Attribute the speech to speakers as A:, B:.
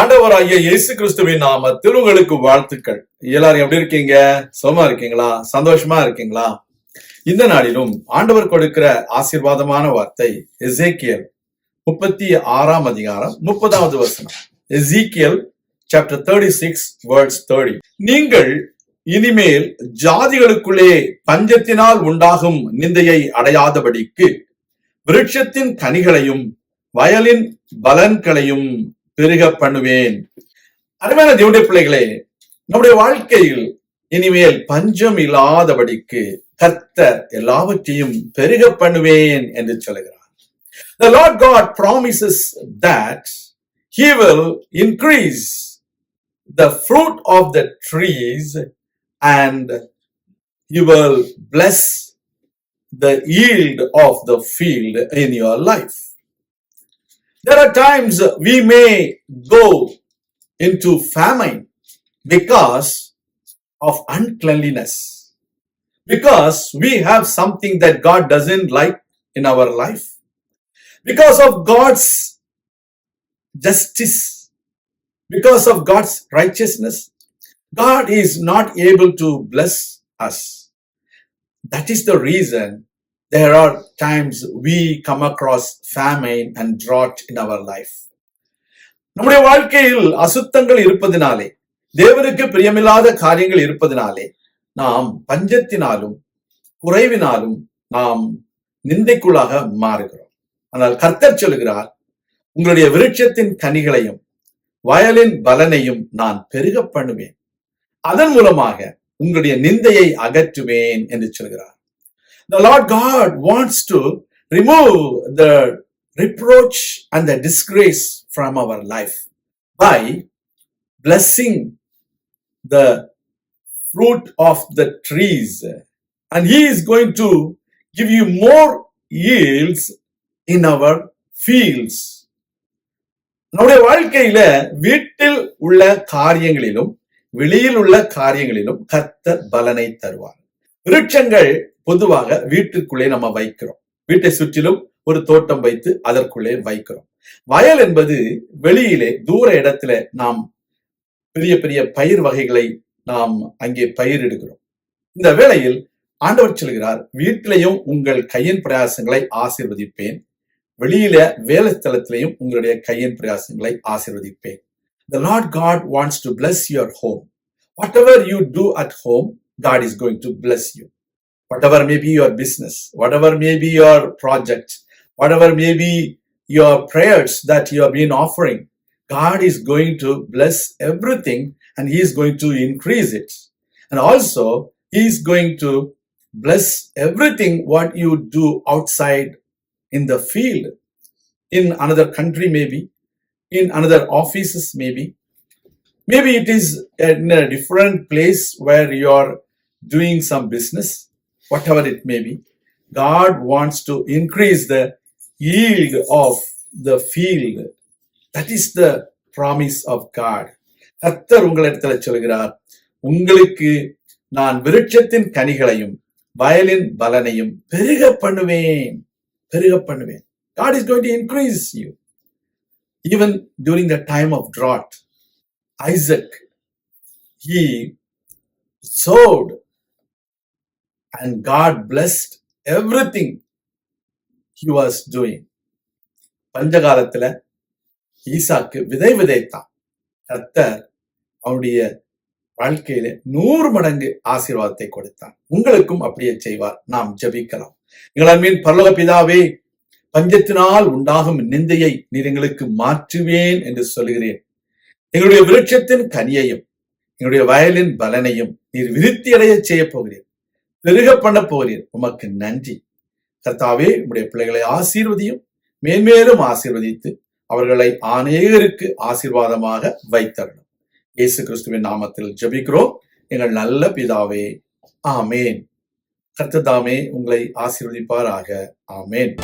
A: ஆண்டவராகிய இயேசு கிறிஸ்துவின் நாமத்தில் உங்களுக்கு வாழ்த்துக்கள். எல்லாரும் எப்படி இருக்கீங்க? சுகமா இருக்கீங்களா? சந்தோஷமா இருக்கீங்களா? இந்த நாளிலும் ஆண்டவர் கொடுக்கிற ஆசீர்வாதமான வார்த்தை எசேக்கியேல் 36ஆம் அதிகாரம் 30வது வசனம். எசேக்கியேல் சாப்டர் 36 verse 30. நீங்கள் இனிமேல் ஜாதிகளுக்குள்ளே பஞ்சத்தினால் உண்டாகும் நிந்தையை அடையாதபடிக்கு விருட்சத்தின் கனிகளையும் வயலின் பலன்களையும் பெருக பண்ணுவேன். அருமையான தேவனுடைய பிள்ளைகளே, நம்முடைய வாழ்க்கையில் இனிமேல் பஞ்சம் இல்லாதபடிக்கு கர்த்தர் எல்லாவற்றையும் பெருக பண்ணுவேன் என்று சொல்கிறார். The Lord God promises that He will increase the fruit of the trees and He will bless the yield of the field in your life. There are times we may go into famine because of uncleanliness, because we have something that God doesn't like in our life, because of God's justice, because of God's righteousness. God is not able to bless us. That is the reason there are times we come across famine and drought in our life. நம்முடைய வாழ்க்கையில் அசுத்தங்கள் இருப்பதினாலே, தேவனுக்கு பிரியமில்லாத காரியங்கள் இருப்பதினாலே நாம் பஞ்சத்தினாலும் குறைவினாலும் நாம் நிந்தைக்குள்ளாக மாறுகிறோம். ஆனால் கர்த்தர் சொல்கிறார், உங்களுடைய விருட்சத்தின் கனிகளையும் வயலின் பலனையும் நான் பெருக பண்ணுவேன், அதன் மூலமாக உங்களுடைய நிந்தையை அகற்றுவேன் என்று சொல்கிறார். The Lord God wants to remove the reproach and the disgrace from our life by blessing the fruit of the trees, and He is going to give you more yields in our fields. நம்முடைய வாழ்க்கையில வீட்டில் உள்ள காரியங்களிலும் வெளியில் உள்ள காரியங்களிலும் கர்த்தர் பலனை தருவார். விருட்சங்கள் பொதுவாக வீட்டுக்குள்ளே நம்ம வைக்கிறோம். வீட்டை சுற்றிலும் ஒரு தோட்டம் வைத்து அதற்குள்ளே வைக்கிறோம். வயல் என்பது வெளியிலே தூர இடத்துல நாம் பெரிய பெரிய பயிர் வகைகளை நாம் அங்கே பயிரிடுகிறோம். இந்த வேளையில் ஆண்டவர் சொல்கிறார், வீட்டிலையும் உங்கள் கையின் பிரயாசங்களை ஆசீர்வதிப்பேன், வெளியில வேலை ஸ்தலத்திலையும் உங்களுடைய கையின் பிரயாசங்களை ஆசீர்வதிப்பேன். The Lord God wants to bless your home. Whatever you do at home, God is going to bless you. Whatever may be your business, whatever may be your project, whatever may be your prayers that you have been offering, God is going to bless everything and He is going to increase it. And also, He is going to bless everything what you do outside in the field, in another country maybe, in another offices maybe. Maybe it is in a different place where you are doing some business. Whatever it may be, God wants to increase the yield of the field. That is the promise of God. கர்த்தர் உங்களிடத்துல சொல்கிறார், உங்களுக்கு நான் விருட்சத்தின் கனிகளையும் violin பலனையும் பெருக பண்ணுவேன், பெருக பண்ணுவேன். God is going to increase you. Even during the time of drought, Isaac, he sowed and God blessed everything he was doing. பஞ்சகாலத்துல ஈசாக்கு விதை விதைத்தான். கர்த்தர் அவனுடைய வாழ்க்கையில 100 மடங்கு ஆசீர்வாதத்தை கொடுத்தான். உங்களுக்கும் அப்படியே செய்வார். நாம் ஜெபிக்கலாம். எங்கள் மீன் பரலோக பிதாவே, பஞ்சத்தினால் உண்டாகும் நிந்தையை நீர் எங்களுக்கு மாற்றுவேன் என்று சொல்கிறேன். எங்களுடைய விருட்சத்தின் கனியையும் எங்களுடைய வயலின் பலனையும் நீர் விருத்தி அடைய செய்ய போகிறீர், பெருக பண்ண போகிறீர். உமக்கு நன்றி கர்த்தாவே. உம்முடைய பிள்ளைகளை ஆசீர்வதியும், மேன்மேலும் ஆசீர்வதித்து அவர்களை அநேகருக்கு ஆசீர்வாதமாக வைத்தரணும். இயேசு கிறிஸ்துவின் நாமத்தில் ஜெபிக்கிறோம் எங்கள் நல்ல பிதாவே, ஆமேன். கர்த்தர் தாமே உங்களை ஆசீர்வதிப்பாராக. ஆமேன்.